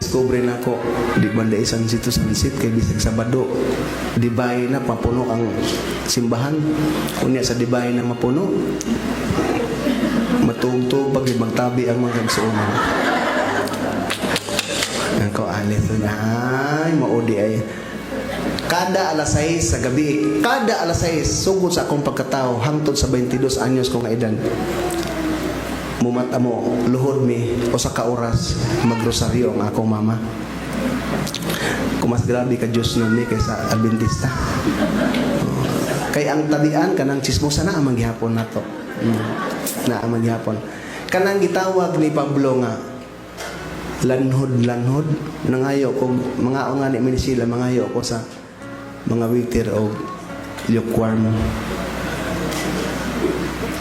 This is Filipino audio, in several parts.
Discover na ko, di banda isang sito-sansit kay bisag Sabado. Dibay na papuno ang simbahan. Kunya sa dibay na mapuno, matugtog pag magtabi ang mga igsuonan. Ako alit na ay maudi ay. Kada alas 6 sa gabi, kada alas 6 sugod sa akong pagkatao hangtod sa 22 anyos kong edad. Mumata mo luhod mi o sa kauras magrosaryo ang akong mama. Kumas grabe ka Diyos nun mi kaysa Adventista. Kay ang tabian kanang chismosa na amang gihapon nato. Na amang gihapon. Kanang gitawag ni Pablo nga lanhod nangayo ko mga nga ni sila mangayo ko sa mga waiter o lukewarm.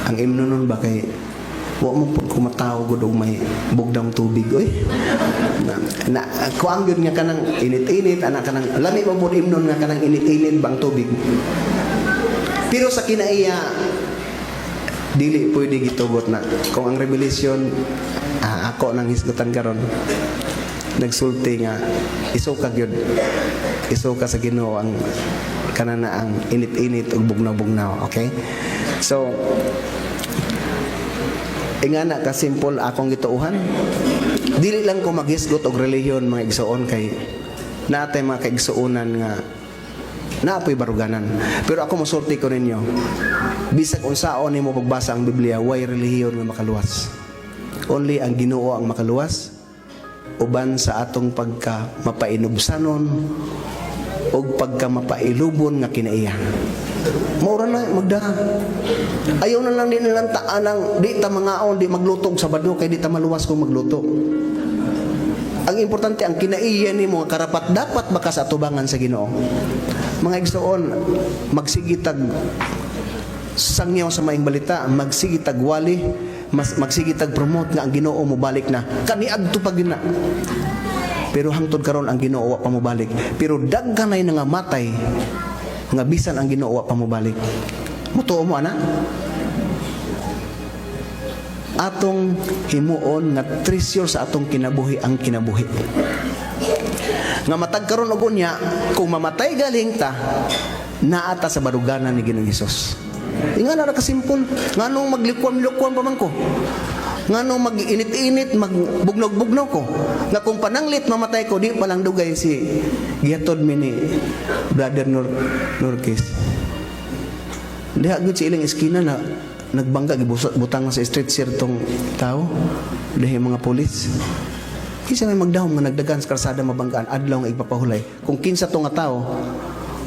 Ang imno nun ba kay wa mo pud kumataw gud og may bugdang tubig oy. Na kuang gyud nga kanang init-init ana kanang lami pa pud imnon nga kanang init-init bang tubig. Pero sa kinaiya dili pwede gitugot na kung ang revelation ako nang hisgutan karon nagsulti nga isuka gyud isuka sa Ginoo ang kanana ang init-init ug bugnaw-bugnaw. Okay, so ingana ka simple akong gituuhan, dili lang ko maghisgot og relihiyon mga igsuon kay natay mga kaigsuonan nga naapoy baruganan. Pero ako mosulti ko ninyo, bisag unsaon nimo pagbasa ang Biblia, way relihiyon nga makaluwas. Only ang Ginoo ang makaluwas. Uban sa atong pagka mapainubsanon o pagka mapailubon nga kinaiya. Maura na magda. Ayaw na lang din nilang taanang di ta mangaon, di maglutog Sabado kay di ta maluwas kung magluto. Ang importante ang kinaiya ni mga karapat dapat baka sa atubangan sa Ginoo. Mga igsoon, magsigitag sangyaw sa maing balita, magsigitag wali, magsigitag promote nga ang Ginoo mo balik na. Kaniadto pag gina. Pero hangtod karon ang Ginoo wa pa mo balik. Pero daghan nay nga matay nga bisan ang Ginoo wa pa mo balik. Mutuo mo ana? Atong himuon nga treasure sa atong kinabuhi ang kinabuhi. Nga matag karon og unya kung mamatay galing ta naata sa baruganan ni Ginoong Hesus. Inga na kasimpol. Nganong maglikwam-likwam pa man ko. Nganong mag-init-init, magbugnog-bugnog ko. Nga kung pananglit mamatay ko, di palang dugay si gihatod mi ni Brother Nurkis. Diha gud si ilang iskina na nagbangga gibutang sa street sir tong tao. Diha mga pulis. Kinsa may magdahom nga nagdagan sa kalsada mabanggaan adlaw nga igpapahulay. Kung kinsa to nga tao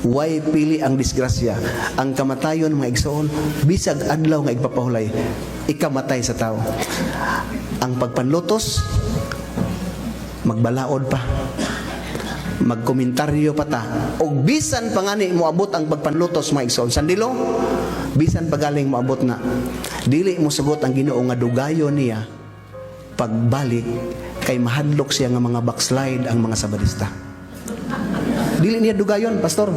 way pili ang disgrasya, ang kamatayon mga igsoon, bisag adlaw nga igpapahulay, ikamatay sa tao. Ang pagpanlutos, magbalaod pa, magkomentaryo pa ta, o bisan pangani moabot ang pagpanlutos mga igsoon. Sandilo, bisan pagaling moabot na, dili mo sugot ang Ginoo nga dugayon niya, pagbalik, kay mahadlok siya nga mga backslide ang mga sabadista. Dili niya dugayon, pastor.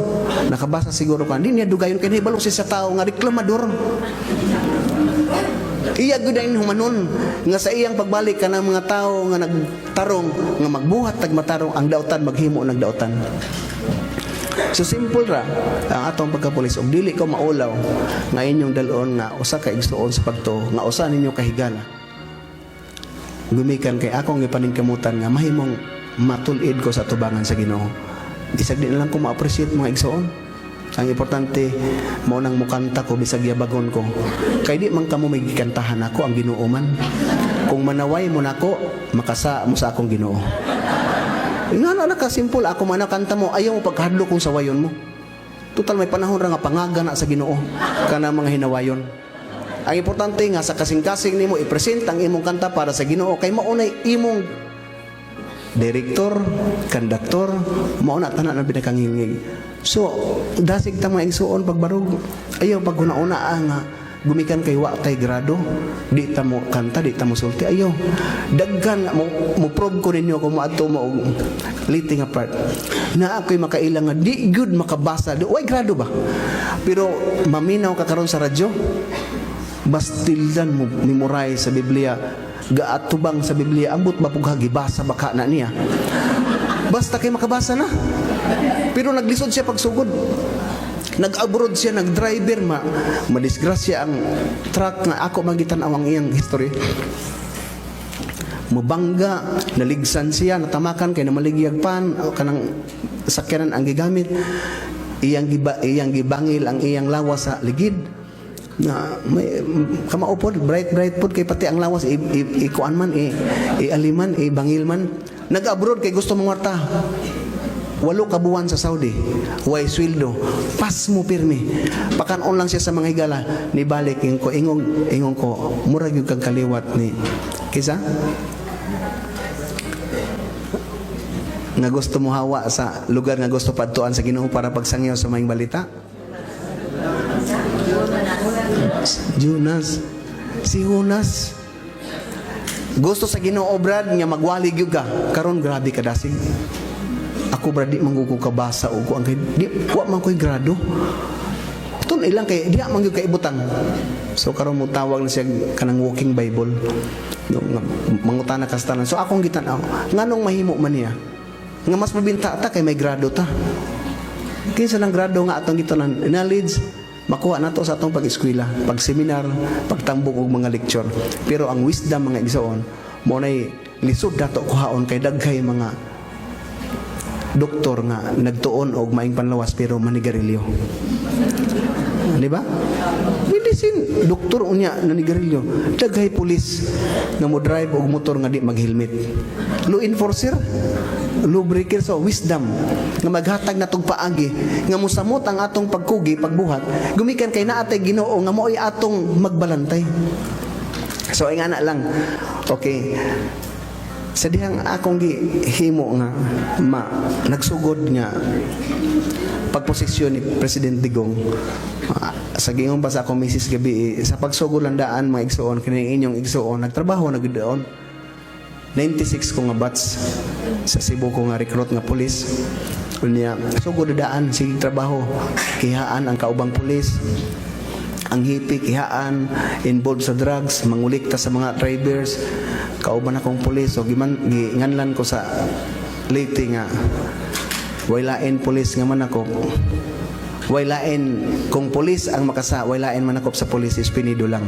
Nakabasa siguro ka. Dili niya dugayon kay nahibalo siya sa tao nga reklamador. Iya gud ang humanon nga sa iyang pagbalik kanang mga tao nga nagtarong nga magbuhat tagmatarong ang daotan maghimo nagdaotan. So simple ra ang atong pagkapulis og dili ko maulaw nga inyong dalon nga usa ka igsuon sa pagtuo nga usa ninyo kahigala. Gumikan kay akong gipaningkamutan nga mahimong matulid ko sa tubangan sa Ginoo. Bisag di na lang ko ma-appreciate mga igsoon. Ang importante mao nang mukanta ko bisag yabagon ko. Kay di man kamo may gikantahan ako ang Ginoo man. Kung manaway mo nako, makasa mo sa akong Ginoo. Nga na ka simple ako man kanta mo ayaw mo paghadlo kung sawayon mo. Total may panahon ra nga pangaga na sa Ginoo kana mga hinawayon. Ang importante nga sa kasing-kasing nimo i-present ang imong kanta para sa Ginoo kay maunay imong direktor, konduktor, mauna tanan ang pinakangingig. So, dasig ta mga igsuon pagbarog. Ayaw pag una-una nga gumikan kay wa tay grado, di ta mo kanta, di ta mo sulti. Ayaw. Daghan mo probe ko ninyo kung maato mo leading apart. Na ako'y makailang nga di good makabasa. Way grado ba? Pero maminaw ka karon sa radyo. Bastildan mo memorize sa Biblia. Gaatubang sa Biblia ambot ba pug gibasa baka na niya Basta kay makabasa na. Pero naglisod siya pagsugod. Nag-abroad siya, nag-driver, madisgrasya ang truck nga ako magitan ang iyang history. Mabangga, naligsan siya, natamakan kay namaligyag pan, kanang sakyanan ang gigamit. Iyang gibangil ang iyang lawas sa ligid. Na may kamaupod, bright pod kay pati ang lawas ikuan man, ialiman, ibangil man. Nag-abroad kay gusto mangwarta. 8 kabuwan sa Saudi, way sweldo, pas mo pirmi. Pakanon lang siya sa mga higala, ni balik ingong ko, murag yung kang kaliwat ni kisa nga gusto mo hawa sa lugar nga gusto padtuan sa Ginoo para pagsangyaw sa maing balita. Si Jonas gusto sa Ginoo brad nga magwalig gyud ka, karon grabe ka dasig. Ako brad di manggugo ka basa og ang kay di wa man koy grado. Tun ilang kay di man gyud kay ibutang. So karon mo tawag na siya kanang walking Bible. No, mangutana ka sa tanan. So akong gitan-aw, nganong mahimo man niya? Nga mas mabinta ta kay may grado ta. Kinsa lang grado nga atong gitanan, knowledge makuha nato sa atong pag-eskwela, pag-seminar, pagtambok og mga lecture. Pero ang wisdom mga igsoon, mo nay lisod dato kuhaon kay daghay mga doktor nga nagtuon og maing panlawas pero manigarilyo. Di ba? Medicine, doktor unya nanigarilyo. Daghay pulis nga mo drive og motor nga di mag-helmet. Law enforcer, law breaker, so wisdom nga maghatag natong paagi nga mosamot ang atong pagkugi, pagbuhat, gumikan kay naatay Ginoo nga mo'y atong magbalantay. So ay nga lang. Okay. Sa dihang akong gihimo nga nagsugod nga pagposisyon ni President Digong sa giingong pa sa akong misis gabi sa pagsugod landaan mga igsuon kini inyong igsuon nagtrabaho na gid doon 96 ko nga batch sa Cebu ko nga recruit nga pulis unya sugod daan sige trabaho kihaan ang kaubang pulis ang hipik kihaan involved sa drugs mangulikta sa mga drivers kauban akong pulis so ginganlan ko sa Leyte nga waylain pulis nga man ako waylain kung pulis ang makasa waylain man ako sa pulis Espinido lang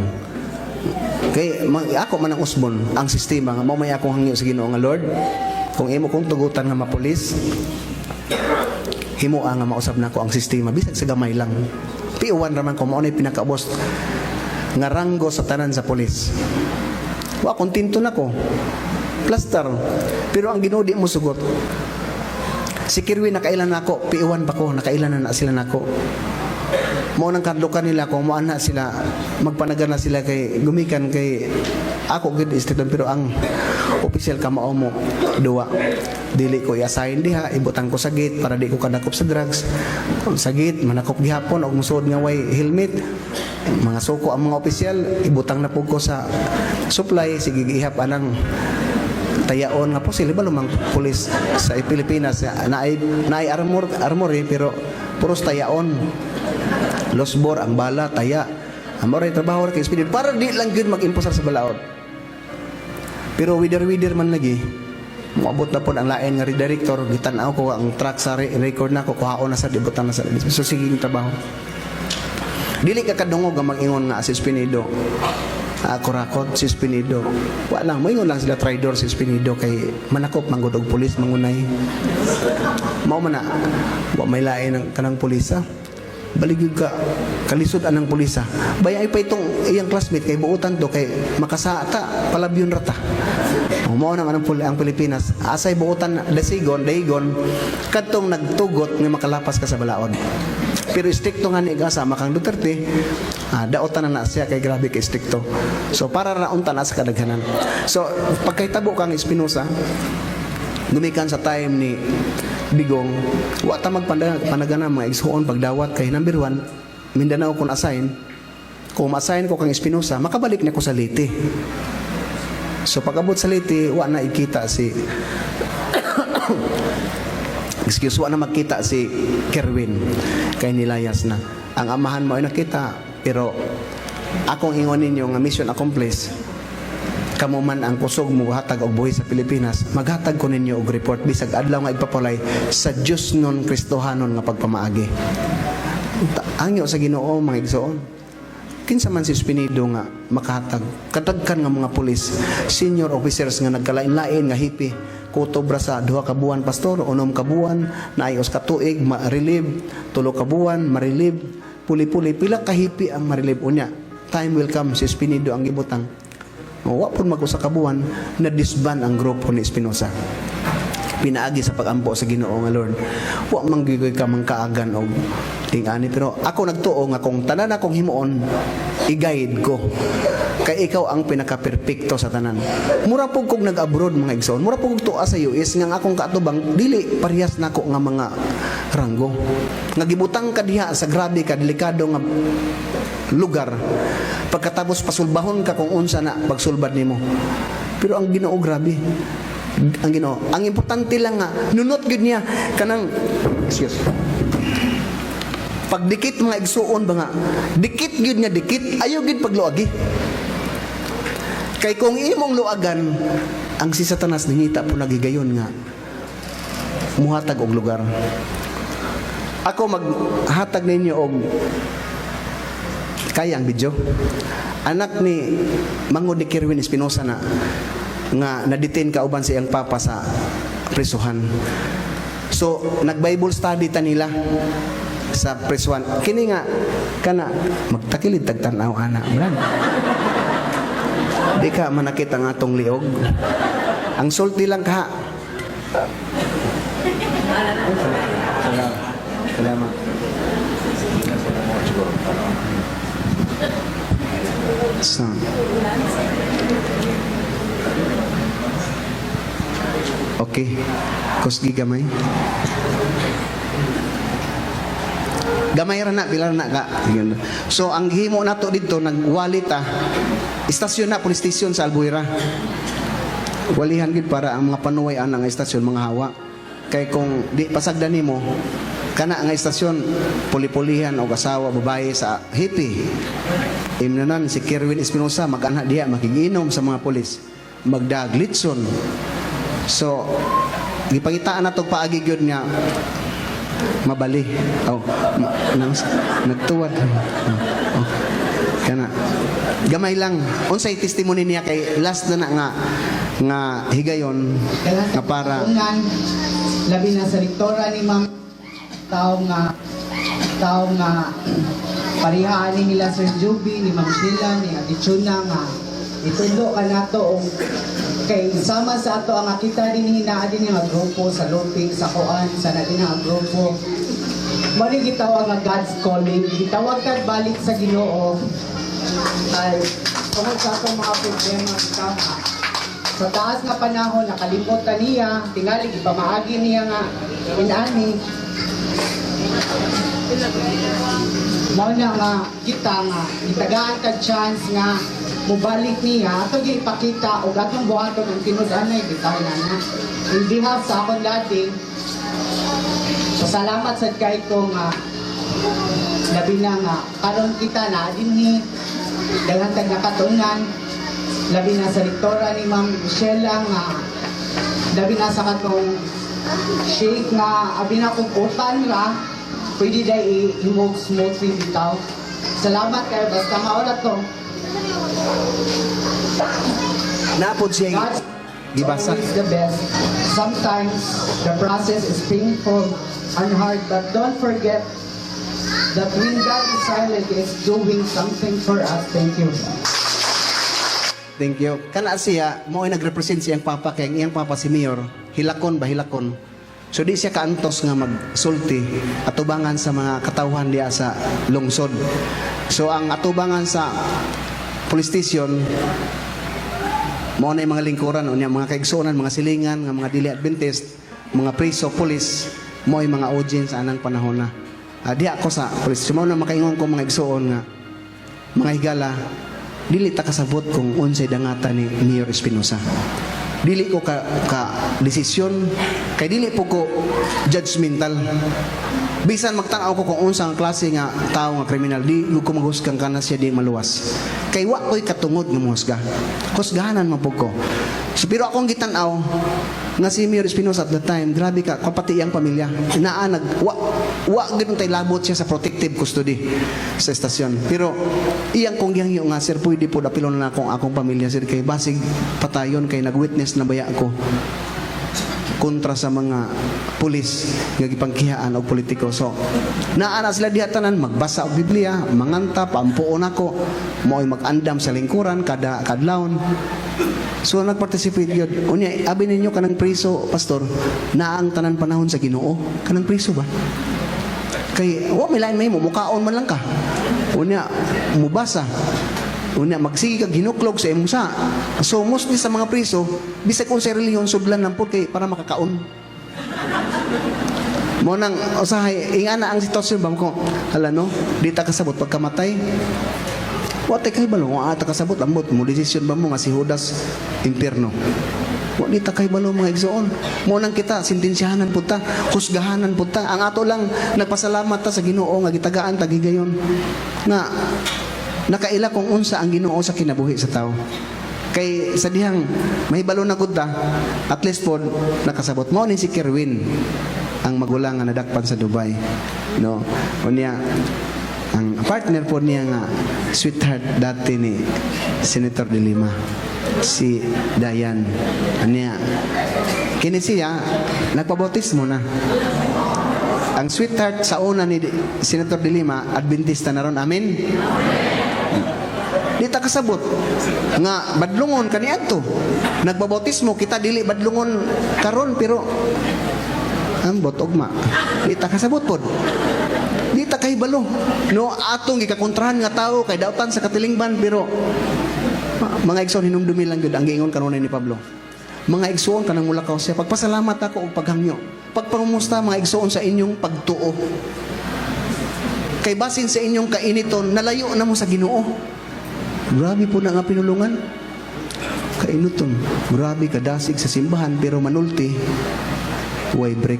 kay ako man ang usbon ang sistema nga mao may akong hangyo sa Ginoo nga Lord kung imo kong tugutan nga mapulis himo nga mausab nako ang sistema bisag sa gamay lang piuwan raman ko mao nay pinakaubos nga ranggo sa tanan sa pulis. Wa kontento na ko. Plaster. Pero ang Ginoo di mo sugot. Si Kirwi nakailan nako, piuwan pa ko, nakailan na sila nako. Mao nang kadlukan nila ko, mo ana sila magpanagan na sila kay gumikan kay ako gid istiton pero ang official ka mao mo duwa. Dili ko i-assign diha, ibutang ko sa gate para di ko kadakop sa drugs. Sa gate manakop gihapon og musud nga way helmet. Mga suko ang mga opisyal ibutang na pug ko sa supply sige gihap anang tayaon nga posible ba lumang pulis sa Pilipinas naay armor pero puros tayaon losbor ang bala taya amore trabaho kay speed para di lang gyud mag-imposar sa balaod pero wider man lagi moabot na pod ang lain nga director gitan-aw ko ang track sa record nako kuhaon na sa dibutan na sa so sige trabaho. Dili ka kadungog nga mag-ingon nga si Espinido. Ako rakot si Espinido. Wa lang, moingon lang sila traidor si Espinido kay manakop manggod og pulis mangunay. Mao man na wa may lain ng kanang pulisa. Baligid ka kalisod anang pulisa. Bayay pa itong iyang classmate kay buutan to kay makasata palabyon rata. Mao nang ang Pilipinas asay buutan dasigon daygon kadtong nagtugot nga makalapas ka sa balaod. Pero stricto nga ni kasama kang Duterte, daotan na siya kay grabe kay stricto. So para raunta na sa kadaghanan. So pagkahitabo kang Espinosa, gumikan sa time ni Digong, wa ta magpanagana mga igsuon pagdawat kay number 1, Mindanao kun assign. Kung ma-assign ko kang Espinosa, makabalik na ko sa Leyte. So pag-abot sa Leyte, wa na ikita si wa na makita si Kerwin kay nilayas na ang amahan mo ay nakita pero akong ingon ninyo nga mission accomplished kamo man ang kusog mo hatag og buhi sa Pilipinas, maghatag ko ninyo og report bisag adlaw nga igpapalay sa Dios non Kristohanon nga pagpamaagi. Angyo sa Ginoo mga igsoon. Kinsa man si Espinido nga makahatag. Kadagkan nga mga pulis, senior officers nga nagkalain-lain nga hipi, kutobra sa 2 ka buwan pastor, 6 ka buwan, naayos ka tuig, ma-relieve, 3 ka buwan, ma-relieve, puli-puli, pila ka hipi ang ma-relieve unya. Time will come, si Espinido ang gibutang. Wa pud mag-usa ka buwan na disband ang grupo ni Espinosa. Pinaagi sa pagampo sa Ginoo nga Lord. Wa manggigoy ka mangkaagan og tingani, pero ako nagtuo nga kung tanan akong himuon, i-guide ko. Kay ikaw ang pinaka-perpekto sa tanan. Mura pug kog nag-abroad mga igsoon, mura pug tuwa sa US nga akong kaatubang dili parehas nako nga mga ranggo. Nga gibutang ka diha sa grabe ka delikado nga lugar. Pagkatapos pasulbahon ka kung unsa na pagsulbad nimo. Pero ang Ginoo grabe. Ang Ginoo, ang importante lang nga nunot gid niya kanang pagdikit mga igsuon ba nga dikit gid niya dikit ayo gid pagluagi. Kay kung imong luagan ang si Satanas ningita po nagigayon nga muhatag og lugar. Ako maghatag ninyo og kaya ang video. Anak ni Mangod ni Kerwin Espinosa na nga na-detain kauban sa iyang papa sa prisuhan. So, nag-Bible study ta nila sa prisuhan. Kini nga, kana, magtakilid tagtanaw, ana. Brad. Di ka manakit ang atong liog. Ang sulti lang ka. Salamat. So, okay. Kusgi gamay. Gamay ra na, pila na ka. So, ang himo nato dito, nagwali ta. Istasyon na, police station sa Albuera. Walihan gid para ang mga panuwayan ng istasyon, mga hawa. Kay kung di pasagdan nimo, kana nga istasyon, puli-pulihan o asawa, babae sa hippie. Imnanan si Kerwin Espinosa, mag-anak diya, makiginom sa mga pulis. Magdaglitson. So, gipangitaan na itong paagi yun nga, mabali. Nagtuwad. Kana. Gamay lang. Unsay testimony niya kay last na nga higayon nga para labi na sa rektora ni Ma'am tao nga parihaan ni nila Sir Juby, ni Ma'am Sheila, ni Ate Chuna nga itundo ka nato kay sama sa ato ang kita din hinaan din nga grupo sa Luping, sa Kuan, sa natin nga grupo. Mali gitawag nga God's calling, gitawag ka balik sa Ginoo ay kung sa atong mga problema tama. Sa taas nga panahon, nakalimot ka niya, tingali, ipamaagi niya nga inani. Mao na nga kita nga itagaan ka chance nga mubalik niya ato gi ipakita og atong buhaton ang tinud-anay bitaw na in behalf sa akong dating salamat sa kay ko nga labi na nga karon kita na dinhi daghan tag nakatunan labi na sa rektora ni Ma'am Sheila nga labi na sa katong shake nga abi na kong utan ra pwede dahil i-move smoothly bitaw. Salamat kayo. Basta maorat to. napod siya gibasa. Always the best. Sometimes the process is painful and hard, but don't forget that when God is silent, He is doing something for us. Thank you. Thank you. Kana siya, mo ay nagrepresent siyang papa kay iyang papa si Mayor. Hilakon ba hilakon? So di siya kaantos nga magsulti atubangan sa mga katawhan diya sa lungsod. So ang atubangan sa police station mo na yung mga lingkuran unya mga kaigsuonan, mga silingan, nga mga dili adventist, mga preso, police, mo ay mga audience anang panahon na. Di ako sa police. So mo na makaingon ko mga igsuon nga mga higala dili ta kasabot kung unsay dangata ni Mayor Espinosa. dili ko ka desisyon, kay dili po ko judgmental. Bisan magtanaw ko kung unsang klase nga tao nga kriminal, di ko maghusgang kana siya di maluwas. Kay wa ko'y katungod nga mohusga. Husgahanan man po ko. So, pero akong gitanaw nga si Mayor Espinosa at the time, grabe ka, kapati iyang pamilya. Wa ganoon tay labot siya sa protective custody sa estasyon. Pero iyang kong giyang nga, sir, pwede po dapilon na akong pamilya, sir, kay basig patayon, kay nag-witness na baya ko kontra sa mga pulis nga gipangkihaan og politiko. So naa sila diha tanan magbasa og Biblia, manganta, paampuon ako, mo'y mag-andam sa lingkuran kada kadlawon. So nag-participate yun. Unya, abi ninyo kanang priso, pastor, na ang tanan panahon sa Ginoo. Kanang priso ba? Kay, wa, may lain may mo, mukaon man lang ka. Unya, mubasa. Unya, magsige kag ginuklog sa imong sa. So, mostly sa mga priso, bisag kung sa reliyon, sudlan lang po kay para makakaon. Mo nang usahay, ingana ang sitwasyon ba ko, hala no, di ta kasabot pagkamatay. Wate kay balo, ata kasabot, ambot mo, desisyon ba mo nga si Judas, impierno. Di ta kay balo mga igsoon. Mo nang kita, sintensyahanan po ta, husgahanan po ta. Ang ato lang, nagpasalamat ta sa Ginoo, nga gitagaan, tagigayon. Nga, nakaila kung unsa ang Ginoo sa kinabuhi sa tao. Kay sa dihang may balo na gud ta, at least po nakasabot mo ni si Kerwin ang magulang nga nadakpan sa Dubai, no. Unya ang partner po niya nga sweetheart dati ni Senator De Lima, si Dayan. Unya kini siya nagpabautismo na. Ang sweetheart sa una ni Senator De Lima, Adventista na ron. Amen. Di ta kasabot nga badlungon kaniadto. Nagbabautismo kita dili badlungon karon pero ambot ugma. Di ta kasabot pod. Di ta kahibalo. No atong gikakontrahan nga tao kay dautan sa katilingban pero mga igsoon hinumdumi lang gyud ang giingon kanunay ni Pablo. Mga igsoon kanang mulakaw siya, pagpasalamat ako og paghangyo. Pagpangumusta mga igsoon sa inyong pagtuo. Kay basin sa inyong kainiton, nalayo na mo sa Ginoo. Grabe po na nga pinulungan. Kainuton, grabe kadasig sa simbahan pero manulti, way break.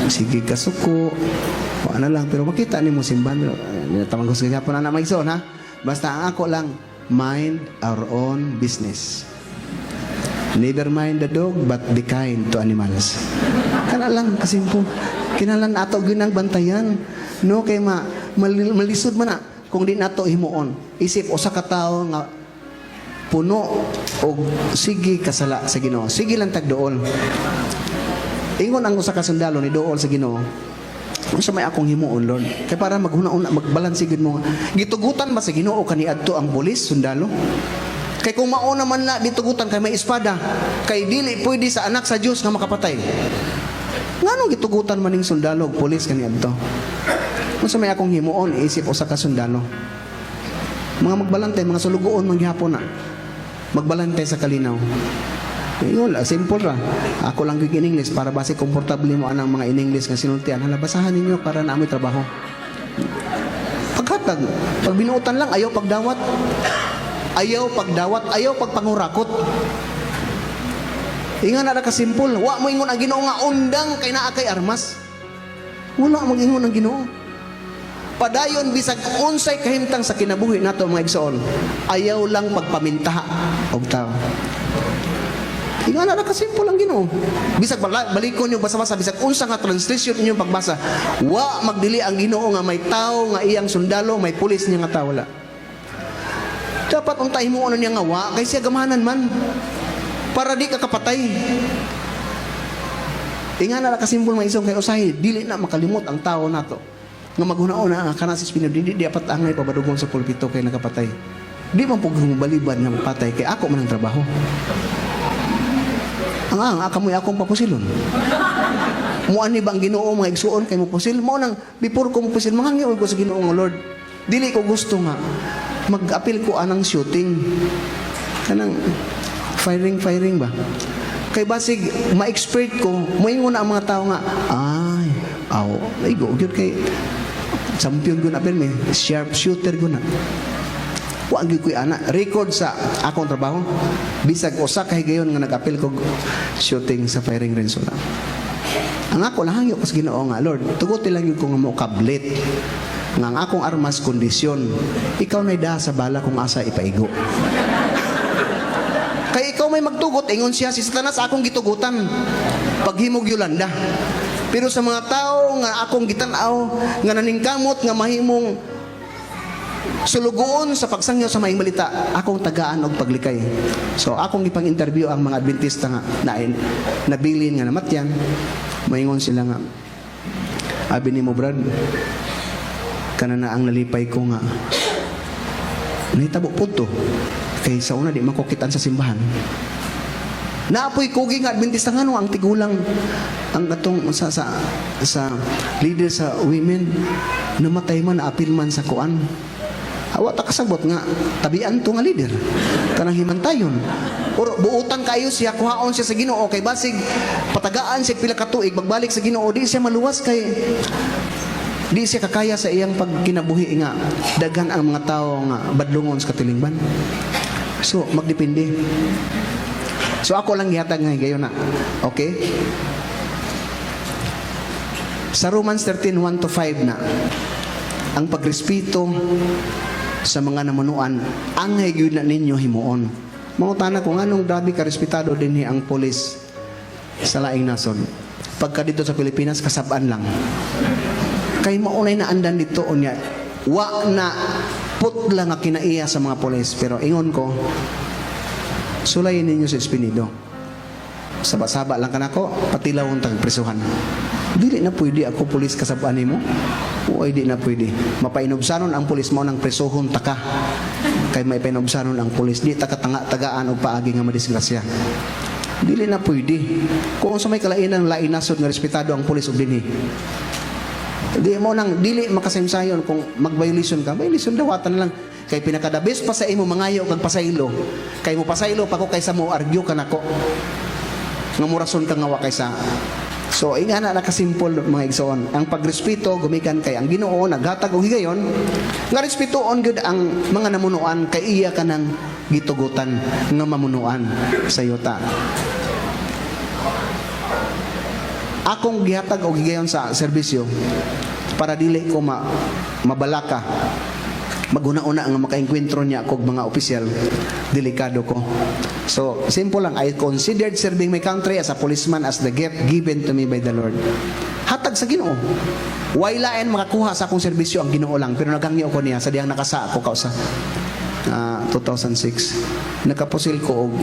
Sige kasuko, o ano lang, pero makita ni mo simbahan. Pero tamang gusto niya po na may igsoon ha. Basta ang ako lang, mind our own business. Never mind the dog, but be kind to animals. Kana lang, kasimpo. Kinalan ato ginang bantayan. No, kay malisod man na. Kung di nato himuon. Isip, usa ka tao nga puno o sige kasala sa Ginoo. Sige lang tagdool. Ingon ang usa ka sundalo ni dool sa Ginoo. Unsa may akong himuon, Lord? Kay para maghuna-una, magbalanse gid mo. Gitugutan ba sa Ginoo kaniadto ang pulis, sundalo? Kay kung mauna man na ditugutan kay may espada, kay dili pwede sa anak sa Dios nga makapatay. Nganong gitugutan maning sundalo, pulis kaniadto? Unsa may akong himuon, isip usa ka sundalo. Mga magbalantay, mga sulugoon manghapon na. Magbalantay sa kalinaw. Yun, simple ra. Ako lang gig in English para base komportable mo anang mga in English nga sinultian. Hala, basahan ninyo para na amoy trabaho. Paghatag, pag binuutan lang, ayaw pagdawat. Ayaw pagdawat, ayaw pagpangurakot. Ingon na kasimpol, wa mo ingon ang Ginoo nga undang kay naa kay armas. Wala mo ingon ang Ginoo. Padayon bisag unsay kahimtang sa kinabuhi nato mga igsoon. Ayaw lang pagpamintaha og tao. Ingon na kasimpol ang Ginoo. Bisag balikon niyo basa-basa bisag unsa nga translation niyo pagbasa, wa magdili ang Ginoo nga may tao nga iyang sundalo, may pulis niya nga tao wala. Dapat untay mo ano niya nga wa kay siya gamahanan man para di ka kapatay. Ingan na kasimpol mga isong kay usahay dili na makalimot ang tao nato nga maghuna-una kana si Espino di apat angay pabadugon sa pulpito kay nakapatay. Di man pug humubaliban nga mapatay kay ako man ang trabaho. Ang akamoy akong papusilon. Mo ani bang Ginoo mga igsuon kay mo pusil mo nang before ko mo pusil mangangyo ko sa Ginoo nga Lord. Dili ko gusto nga mag-apil ko anang shooting. Kanang firing ba? Kay basig ma-expert ko, moingon na ang mga tao nga, ay, go, yun kay champion ko na apil, may sharp shooter ko na. Wa gyud ko'y ana record sa akong trabaho. Bisag usa ka higayon nga nag-apil kog shooting sa firing range na. Ang ako lahangyo ko sa Ginoo nga, Lord, tuguti lang yun ko nga mo kablit. Nga ang akong armas kondisyon, ikaw na'y daha sa bala kung asa ipaigo. Kaya ikaw may magtugot, ingon siya, si Satanas akong gitugutan. Paghimog Yolanda. Pero sa mga tao nga akong gitanaw, nga naningkamot, nga mahimong sulugoon sa pagsangyo sa maing balita, akong tagaan og paglikay. So akong ipang-interview ang mga Adventista nga nabilin nga namatyan. Maingon sila nga, abi ni mo Brad, kana na ang nalipay ko nga nahitabo po to kay sa una di makukitan sa simbahan. Naapoy kugi nga Adventista nga no, ang tigulang ang atong sa leader sa women namatay man, apil man sa kuan. Awa ta kasabot nga tabian to nga leader kanang himantayon. Oro buutan kayo siya, kuhaon siya sa Ginoo kay basig patagaan siya pila ka tuig magbalik sa Ginoo, di siya maluwas kay di siya kakaya sa iyang pagkinabuhi nga daghan ang mga tao nga badlungon sa katilingban. So magdepende. So ako lang gihatag nga gayon na. Okay? Sa Romans 13:1-5 na ang pagrespeto sa mga namunuan ang higyud na ninyo himuon. Mangutana ko nganong grabe ka respetado dinhi ang pulis sa laing nason. Pagka dito sa Pilipinas kasab-an lang. Kay maunay na andan dito unya. Wa na putla nga kinaiya sa mga pulis, pero ingon ko sulayin ninyo sa Espinido. Saba-saba lang kanako, patilawon tag prisuhan. Dili na pwede ako pulis kasab-an nimo. O di na pwede. Mapainobsanon ang pulis mo ng presohon taka. Kay may painobsanon ang pulis di tagaan og paagi nga madisgrasya. Dili na pwede. Kung sa may kalainan lain nasod nga respetado ang pulis ug dinhi. Di mo nang dili makasimsayon kung mag-violation ka. Violation dawatan lang. Kay pinakadabis pa sa imo mangayo kag pasaylo. Kay mo pasaylo pa ko kaysa mo argue ka nako. Nga mo rason ka nga wa kaysa. So, ingana nakasimpol mga igsoon. Ang pagrespeto gumikan kay ang Ginoo naghatag og higayon nga respetuon gud ang mga namunuan kay iya kanang gitugutan nga mamunuan sa yuta. Akong gihatag og higayon sa serbisyo para dili ko mabalaka. Maguna-una ang makaengkwentro niya kog mga opisyal, delikado ko. So, simple lang, I considered serving my country as a policeman as the gift given to me by the Lord. Hatag sa Ginoo. Wailaen makakuha sa akong serbisyo ang Ginoo lang, pero nagangyo ko niya sa diyang nakasa ako kausa. 2006. Nakapusil ko og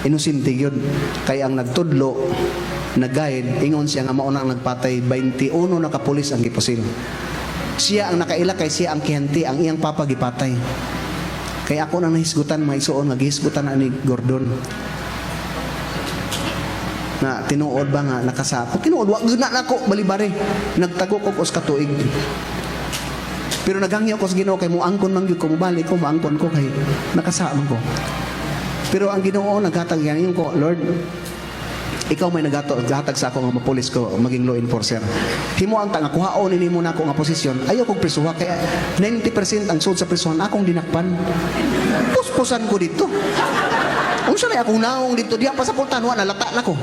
inusinti yun. Kaya ang nagtudlo, nag-guide, ingon siya nga maunang nagpatay, 21 na kapulis ang gipusil. Siya ang nakaila kay siya ang kihanti, ang iyang papa gipatay. Kaya ako nang nahisgutan, mga isuon, naghisgutan na ni Gordon. Na tinuod ba nga nakasako? Tinuod, wag na ako, balibari. Nagtago ko sa katuig. Pero nagangyo ko sa Ginoo kay muangkon man gyud ko, mubalik ko, muangkon ko kay nakasama ko. Pero ang Ginoo naghatag yan ko, Lord, ikaw may naghatag sa ako nga mapulis ko maging law enforcer. Himo ang tanga kuhaon ini mo na ako nga posisyon. Ayaw kong prisuha kaya 90% ang sud sa prisuhan akong dinakpan. Puspusan ko dito. Unsa na akong naong dito diha pa sa pultan wa nalata na ko.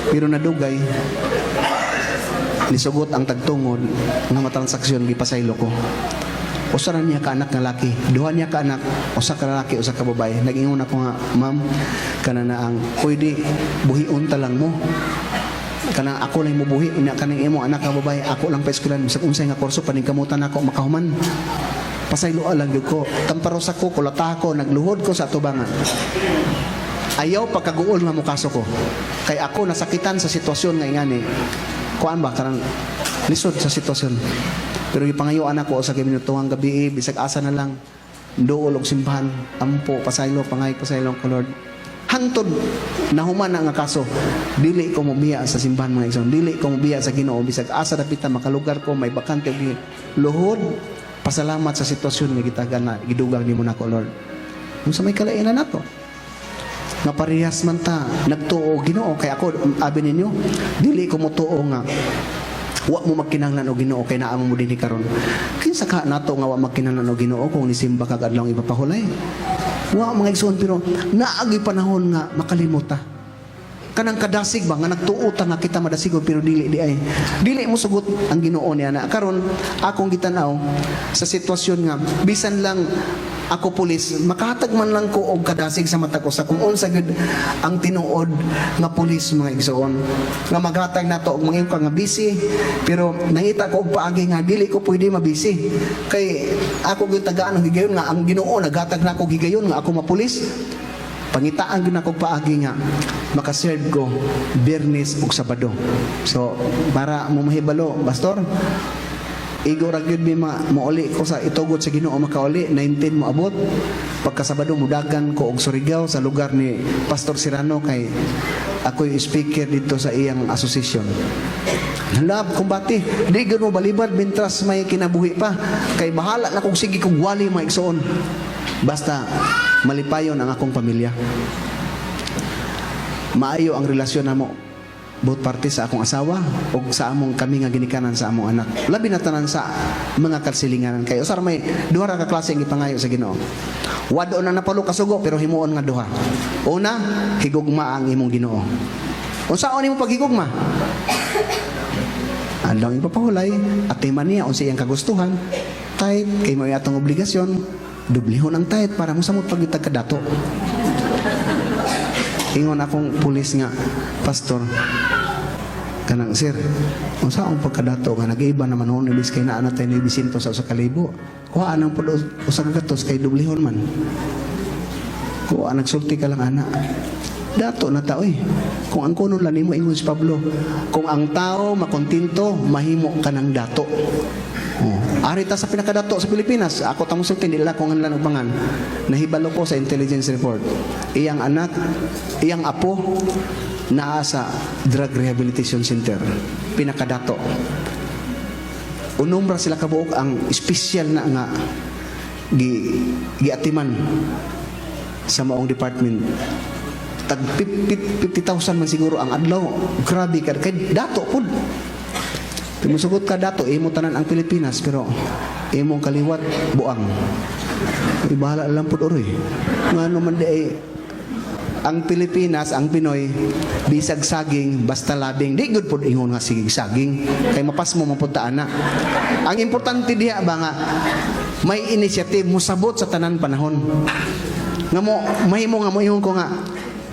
Pero nadugay nisugot ang tagtungod nga matransaksyon gipasaylo ko. Usa na niya ka anak nga laki, duha niya ka anak, usa ka lalaki, usa ka babae. Nag-ingon ako nga, ma'am, kana na ang pwede buhion ta lang mo. Kana ako lang mo buhi, ina kaning imo anak ka babae, ako lang pa eskwelahan, bisag unsay nga kurso paningkamutan ako makahuman. Pasaylo lang gyud ko. Tamparos ako, kulata ako, nagluhod ko sa atubangan. Ayaw pagkaguol nga mukaso ko. Kay ako nasakitan sa sitwasyon nga ingani. Kuan ba karang lisod sa sitwasyon. Pero yung pangayuan ako sa minutuhang gabi, bisag asa na lang, dool og simbahan, ampo, pasaylo, pangay, pasaylo ko Lord. Hantod, nahuman na nga kaso, dili ko mubiya sa simbahan mga igsoon, dili ko mubiya sa Ginoo, bisag asa na pita, makalugar ko, may bakante, luhod, pasalamat sa sitwasyon nga gitagan na, gidugang ni mo na ko Lord. Kung sa may kalainan na to, nga parehas man ta, nagtuo Ginoo, kaya ako, abi ninyo, dili ko mutuo nga, wa mo magkinahanglan og Ginoo kay naa mo dinhi karon. Kinsa ka nato nga wa magkinahanglan og Ginoo kung nisimba kag adlaw ipapahulay? Wa mga igsoon, pero naagi panahon nga makalimot ta. Kanang kadasig ba nga nagtuota nga kita madasigon pero dili mo sugot ang Ginoo niya na karon akong gitanaw sa sitwasyon nga bisan lang ako pulis, makahatag man lang ko og kadasig sa mata ko sa kung unsa gid ang tinuod nga pulis mga igsoon. Nga maghatag nato og mga ka nga busy, pero nangita ko og paagi nga dili ko pwede mabisi. Kay ako gyud tagaan og higayon nga ang Ginoo naghatag nako og higayon nga ako mapulis. Pangitaan gyud nako paagi nga makaserve ko Biyernes ug Sabado. So para mo mahibalo, pastor, igo ra gyud mi mauli ko sa itugot sa Ginoo makauli 19 mo abot. Pagka Sabado mudagan ko og Surigao sa lugar ni Pastor Serrano kay ako'y speaker dito sa iyang asosasyon. Halab kumbati, di gyud mo balibad bintras may kinabuhi pa kay bahala na kog sige kog wali mga igsoon. Basta malipayon ang akong pamilya. Maayo ang relasyon namo both parties sa akong asawa o sa among kami nga ginikanan sa among anak. Labi na tanan sa mga kalsilinganan kayo. Usar may duha ra ka klase ang ipangayo sa Ginoo. Wado na napalo kasugo pero himuon nga duha. Una, higugma ang imong Ginoo. Unsaon imong paghigugma? Andang ipapahulay at timan niya unsa iyang kagustuhan. Kahit kay mo atong obligasyon, dublihon ang tayt para mo samot pagitag kadato. Ingon akong pulis nga, pastor, kanang sir, unsa ang pagkadato nga nag-iba naman noon ibis kay naa natay ni bisinto sa 1,000. Kuha nang pud usag gatos kay dublihon man. Kuha nagsulti ka lang ana. Dato na ta oy. Kung ang kuno lang nimo ingon si Pablo, kung ang tao makontinto, mahimo ka ng dato. Ari ta sa pinakadato sa Pilipinas. Ako tamo sulti nila kung ang lanugbangan. Nahibalo ko sa intelligence report. Iyang anak, iyang apo naa sa drug rehabilitation center. Pinakadato. Unumbra sila kabuok ang special na nga giatiman sa maong department. Tag 50,000 man siguro ang adlaw. Grabe ka kay dato pud. Tumusugot ka dato, imo tanan ang Pilipinas, pero imong kaliwat, buang. Ibahala lang po oroy. Nga naman di ang Pilipinas, ang Pinoy, bisag saging, basta labing. Di good po ingon nga sigig saging. Kay mapas mo mapuntaan na. Ang importante diha ba nga, may initiative mo sabot sa tanan panahon. Nga mo, mahimo nga mo ingon ko nga,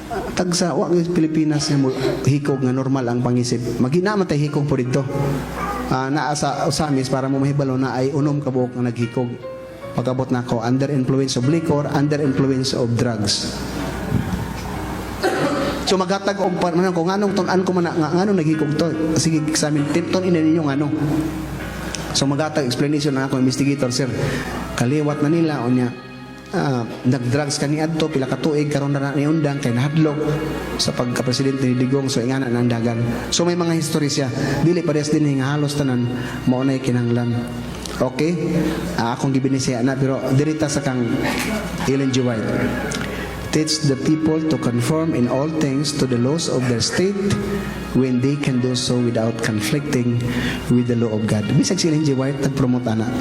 tagsa wa Pilipinas nga mo hikog nga normal ang pangisip. Maginaman tay hikog po dito. Naa sa usamis para mo mahibalo na ay unom ka buok nga naghikog. Pagabot na ako under influence of liquor, under influence of drugs. So maghatag og man ko nganong tun-an ko man nganong naghikog to. Sige sa amin tipton ina ninyo ngano. So maghatag explanation na ako investigator sir. Kaliwat na nila unya. Nag-drugs kani adto pila ka tuig karon na niundang kay nahadlok sa pagka-presidente ni Digong so ingana nang dagan. So may mga history siya. Dili pares din nga halos tanan mao nay kinahanglan. Okay? Akong gibinisya na pero dirita sa kang Ellen G. White. Teach the people to conform in all things to the laws of their state when they can do so without conflicting with the law of God. Bisag si Ellen G. White nag-promote ana.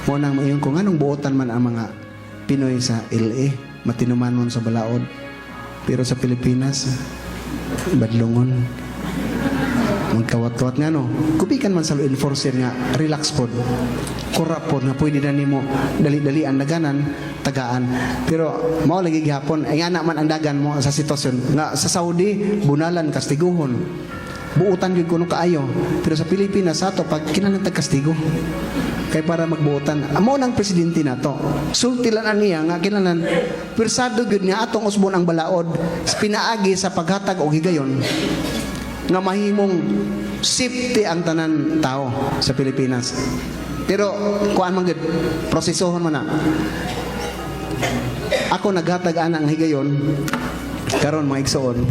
Mo nang mayon kung anong buotan man ang mga Pinoy sa LA, matinumanon sa balaod. Pero sa Pilipinas, badlungon. Magkawat-kawat nga no. Kupikan man sa law enforcer nga, relax pod. Corrupt pod nga pwede na nimo dali-dali ang daganan, tagaan. Pero mao lagi gihapon, ay nga naman ang dagan mo sa sitwasyon. Nga sa Saudi, bunalan, kastiguhon. Buutan yun kuno kaayo. Pero sa Pilipinas, ato, pag kinalang tagkastigo. Kay para magbuotan amo nang presidente nato sultilan aniya nga kinahanglan persado gyud nga atong usbon ang balaod pinaagi sa paghatag og higayon nga mahimong safety ang tanan tao sa Pilipinas. Pero kuan man gyud prosesohon man na ako naghatag ana ang higayon karon mga igsoon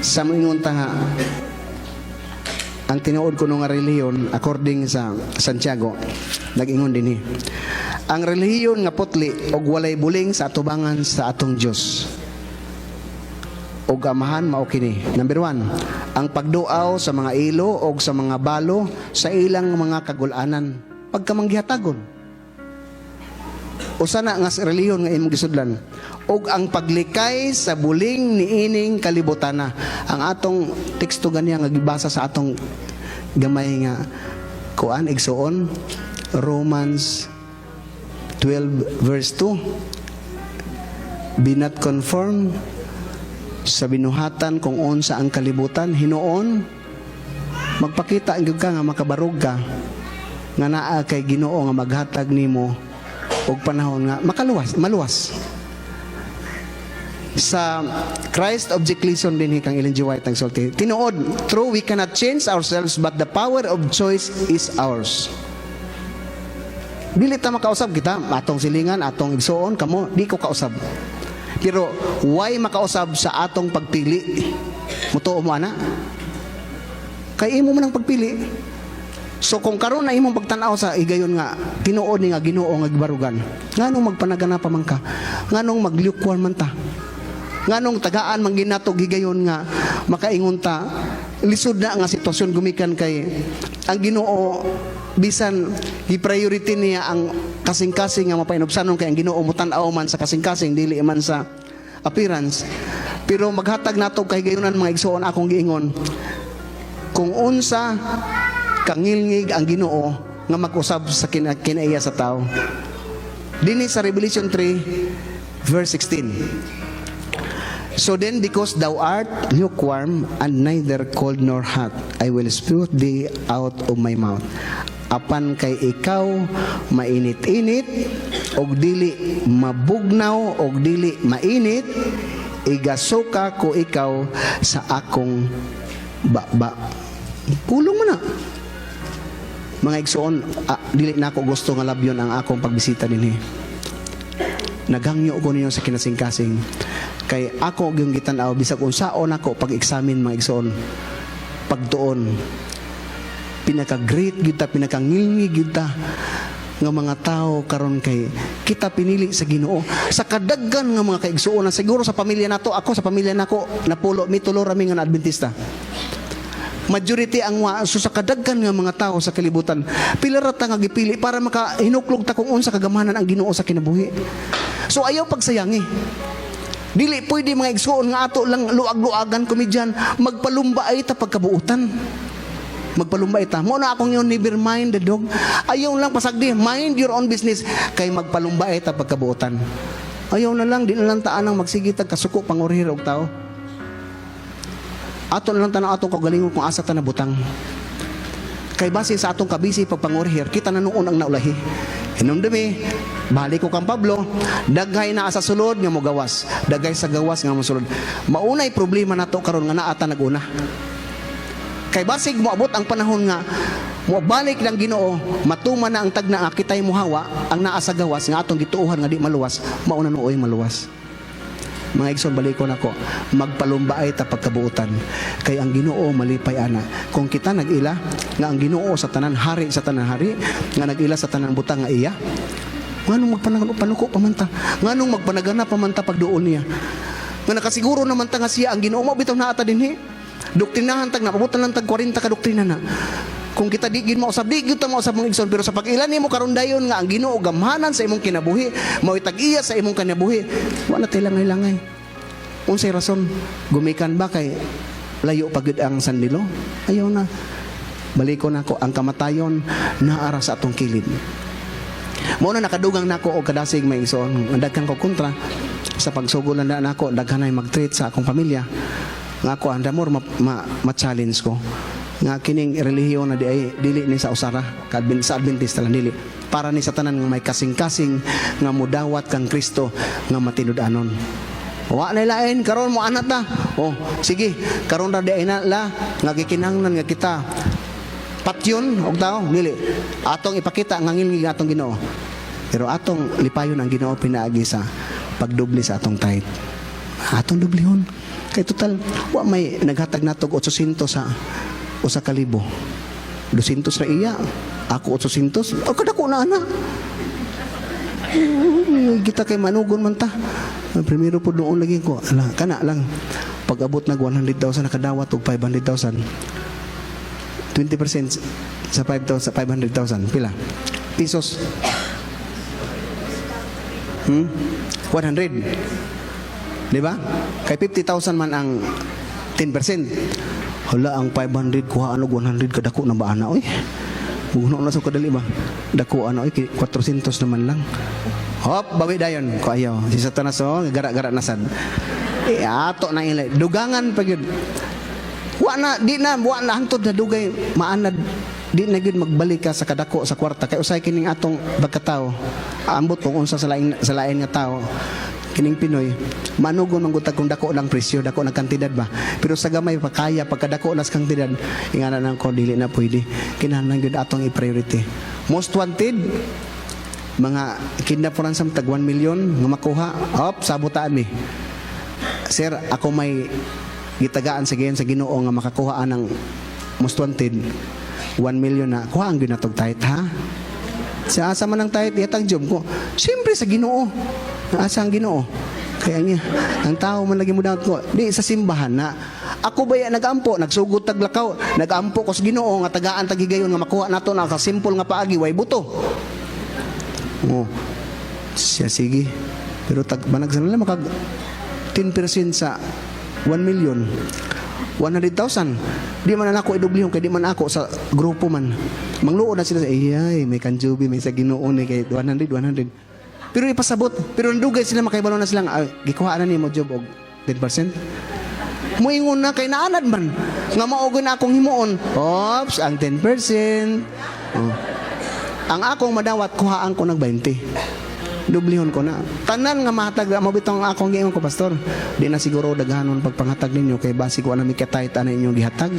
sa moingon ta nga ang tinuod ko nga relihiyon according sa Santiago nag-ingon dinhi ang relihiyon nga putli og walay buling sa atubangan sa atong Dios og amahan mao kini. Number 1, ang pagduaw sa mga ilo o sa mga balo sa ilang mga kagulanan pagkamanggihatagon. Usa na nga reliyon nga imong gisudlan og ang paglikay sa buling niining kalibutana. Ang atong teksto ganiya nga gibasa sa atong gamay nga kuan igsuon, Romans 12 verse 2. Be not conformed sa binuhatan kung unsa ang kalibutan, hinuon magpakita ang ka nga makabarog ka nga naa kay Ginoo nga maghatag nimo og panahon nga maluwas. Sa Christ Object Lesson din kang Ellen G. White ang sulti. Tinuod, true we cannot change ourselves but the power of choice is ours. Dili ta makausab kita, atong silingan, atong igsuon kamo, di ko kausab. Pero why makausab sa atong pagpili? Mutuo mo ana? Kay imo man ang pagpili. So kung karon na imong pagtan-aw sa igayon nga tinuod ni nga Ginoo nga gibarugan, nganong magpanagana pa man ka? Nganong magliukwan man ta? Nganong tagaan man ginato gigayon nga makaingon ta lisod na nga sitwasyon gumikan kay ang Ginoo bisan gi-priority niya ang kasing-kasing nga mapainobsanon kay ang Ginoo mutan-aw man sa kasing-kasing dili man sa appearance. Pero maghatag nato kay gayonan mga igsoon akong giingon kung unsa kangilngig ang Ginoo nga mag-usab sa kinaiya sa tao. Dinhi sa Revelation 3 verse 16. So then, because thou art lukewarm and neither cold nor hot, I will spew thee out of my mouth. Apan kay ikaw mainit-init, og dili mabugnaw, og dili mainit, igasuka ko ikaw sa akong baba. Pulong mo na. Mga igsoon, dili na ako gusto nga labyon ang akong pagbisita dinhi. Naghangyo ko ninyo sa kinasing-kasing. Kay ako yung gitanaw bisag unsaon ako pag-examine mga igsoon pagtuon pinaka-great kita pinaka-ngilngi kita nga mga tao karon kay kita pinili sa Ginoo sa kadaggan nga mga kaigsuonan siguro sa pamilya nato ako sa pamilya nako napulo mitulo rami nga na Adventista majority ang so sa kadaggan nga mga tao sa kalibutan pila ra ta nga gipili para makahinuklog ta kung unsa kagamanan ang Ginoo sa kinabuhi so ayaw pagsayangi. Dili pwede mga igsuon nga ato lang luag-luagan komedyan magpalumbay ta pagkabuutan. Magpalumbay ta. Mo na akong yun never mind the dog. Ayaw lang pasagdi mind your own business kay magpalumbay ta pagkabuutan. Ayaw na lang di na lang taan ang magsigitag kasuko pangurhir og tao. Ato na lang tanang atong kagalingon kung asa ta nabutang. Kay base sa atong kabisi pagpangurhir kita na noon ang naulahi. Hinumdumi, balik ko kang Pablo, daghay na sa sulod nga mo gawas. Daghay sa gawas nga mo sulod. Maunay problema nato karon nga naata naguna. Kay basig mo abot ang panahon nga mo balik lang Ginoo, matuman na ang tagna nga kitay muhawa ang naa sa gawas nga atong gituohan nga di maluwas, mauna nooy maluwas. Mga igsoon balikon ako, magpalumbaay ta pagkabuutan. Kay ang Ginoo malipay ana. Kung kita nag-ila nga ang Ginoo sa tanan hari sa tanan hari, nga nag-ila sa tanan butang nga iya, nganong magpanuko pamanta? Nganong magpanagana pamanta pagduol niya? Nga nakasiguro naman ta nga siya ang Ginoo mo bitaw na ata dinhi. Doktrinahan tag napabutan lang tag 40 ka doktrina na. Kung kita di gid mausab di gyud ta mausab mga igsoon pero sa pag-ila nimo karon dayon nga ang Ginoo gamhanan sa imong kinabuhi, mao tag-iya sa imong kinabuhi. Wa na tay langay-langay. Unsay rason? Gumikan ba kay layo pagud ang sandilo? Ayaw na. Balikon nako ang kamatayon naara sa atong kilid. Mao na nakadugang nako og kadasig may igsoon. Daghan ko kontra sa pagsugulan na nako daghanay mag-treat sa akong pamilya. Nga ako andamor ma-challenge ko. Nga kining relihiyon na dili ni sa usara sa Adventista lang dili para ni sa tanan nga may kasing-kasing nga mudawat kang Kristo nga matinud-anon. Wa na lain karon mo anat na. Oh, sige, karon ra di na la nga gikinahanglan nga kita patyon og tao dili. Atong ipakita nga ngilngig atong Ginoo. Pero atong lipayon ang Ginoo pinaagi sa pagdubli sa atong tithe. Atong dublihon. Kay total wa may naghatag natog 800 sa usa ka libo. 200 ra iya. Ako 800. O kadako na ana. Kita kay manugon man ta. Primero po doon lagi ko. Ala, kana lang. Pag abot nag 100,000 nakadawat og 500,000. 20% sa 500,000 pila? Pesos. 100. Di ba? Kay 50,000 man ang 10%. Hala, ang 500 kuha ano 100 kadako na ba ana oy? Buno na sa kadali ba? Dako ano oy 400 naman lang. Hop, bawi dayon ko ayaw. Si Satanas oh, gara-gara na sad. Ato na ilay. Dugangan pa gyud. Wa na hantod na dugay maanad di na gyud magbalik ka sa kadako sa kwarta kay usay kining atong pagkatao. Ambot kung unsa sa lain nga tao. Kining Pinoy, manugon ang gutag kung dako lang presyo, dako ng kantidad ba. Pero sa gamay pa kaya pagkadako las kantidad, ingana nang ko dili na pwede. Kinahanglan gyud atong i-priority. Most wanted mga kidnap for ransom tag 1 million nga makuha. Op, sabotaan ni. Sir, ako may gitagaan sa Ginoo nga makakuha ng most wanted 1 million na kuha ang ginatog tayt ha. Sa asa man ang tayt ihatag job ko. Siyempre sa Ginoo. Asa ang Ginoo? Kaya niya, ang tao man lagi mo daw ko, di sa simbahan na ako ba nagampo, nagsugod taglakaw, nagampo ko sa Ginoo nga tagaan tagigayon nga makuha nato na kasimple nga paagi way buto. Oh. Siya sige. Pero banag sa nila makag 10% sa 1 million. 100,000. Di man ako idublihon kay di man ako sa grupo man. Mangluod na sila sa ay may kanjubi may sa Ginoo ni kay 100. Pero ipasabot, pero ndugay sila makaibalo na silang gikuha na ni mo job og 10%. Muingon na kay naanad man nga maogon na akong himuon. Ops, ang 10%. Oh. Ang akong madawat kuhaan ko nag 20. Dublihon ko na. Tanan nga mahatag mo bitong akong giingon ko pastor. Di na siguro daghanon pagpanghatag ninyo kay basi ko ana mi katayt ana inyong gihatag.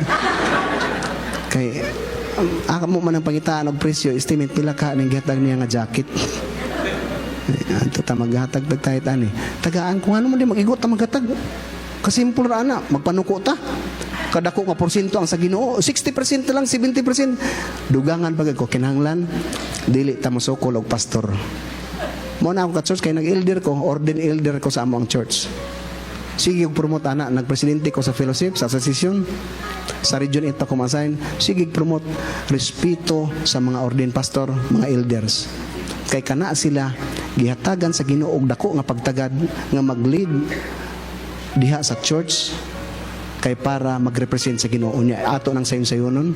Kay mo man ang pangitaan og presyo estimate pila ka ning gihatag niya nga jacket. Ito ta maghatag tayt ani. Tagaan ko ano man di magigot ta maghatag. Kasimpol ra ana, magpanuko ta. Kadako nga porsyento ang sa Ginoo, 60% lang, 70%. Dugangan pagad ko kinahanglan dili ta mosukol og pastor. Mo na ako ka church kay nag-elder ko, ordained elder ko sa among church. Sige og promote ana, nagpresidente ko sa fellowship, sa association. Sa region ito ko ma-assign. Sige promote respeto sa mga ordained pastor, mga elders. Kay kana sila gihatagan sa Ginoo og dako nga pagtagad nga mag-lead diha sa church kay para mag-represent sa Ginoo niya. Ato nang sayon-sayonon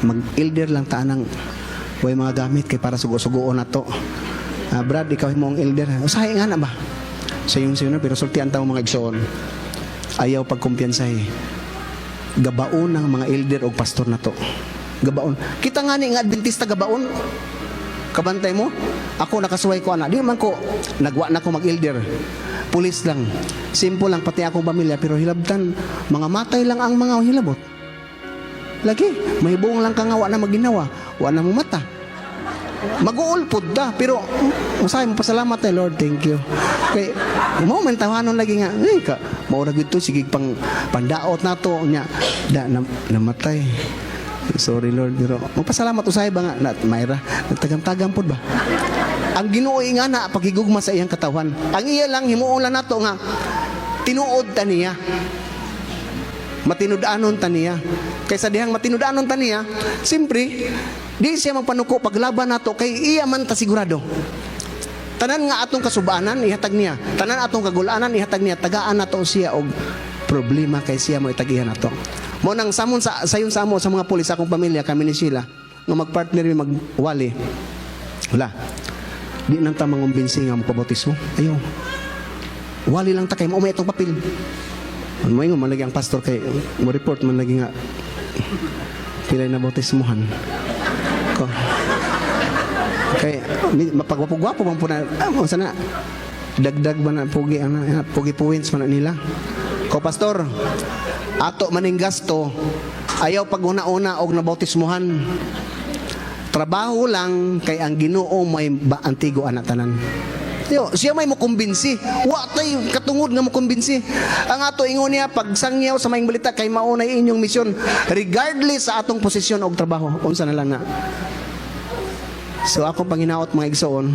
mag-elder lang ta nang way mga gamit kay para sugo-sugoon nato. Brad, ikaw himong elder. Usahay nga na ba? Sayon-sayonon pero sultian ta mga igsoon. Ayaw pagkumpiyansahe. Gabaon ng mga elder o pastor nato. Gabaon. Kita nga ni nga Adventista gabaon. Kabantay mo? Ako nakasuway ko ana. Di man ko nagwa na ko mag-elder. Pulis lang. Simple lang pati akong pamilya pero hilabtan mga matay lang ang mga hilabot. Lagi, mahibong lang ka nga wa na maginawa, wa na mo mata. Mag-uulpod da pero usay mo pasalamat ay Lord, thank you. Kay mo man tawanon lagi nga, ay ka, mao ra gyud to sige pang pandaot nato nya da namatay. Sorry Lord, pero magpasalamat usay ba nga na Mayra, nagtagam-tagam pod ba? Ang Ginoo nga na pagigugma sa iyang katawan. Ang iya lang himuon lang nato nga tinuod ta niya. Matinud-anon ta niya. Kaysa dihang matinud-anon ta niya, simpre di siya magpanuko paglaban nato kay iya man ta sigurado. Tanan nga atong kasubanan ihatag niya. Tanan atong kagulanan ihatag niya. Tagaan nato siya og problema kay siya mo itagihan nato. Mo nang samon sa sayon sa amo sa mga pulis akong pamilya kami ni sila nga magpartner mi magwali. Wala. Di nang ta mangumbinsi nga magpabautismo. Ayo. Wali lang ta kay mo may itong papel. Ano mo man lagi ang pastor kay mo report man lagi nga pilay na bautismohan. Ko. Kay mapagwapugwapo bang puna sana dagdag man na pugi ana pugi points man nila. Ko pastor ato maning gasto ayaw pag una-una og nabautismohan. Trabaho lang kay ang Ginoo may antigo ana tanan. Siya may mokumbinsi. Wa tay katungod nga mokumbinsi. Ang ato ingon niya pag sangyaw sa maing balita kay maunay inyong misyon regardless sa atong posisyon og trabaho. Unsa na lang na. So ako panginaot mga igsoon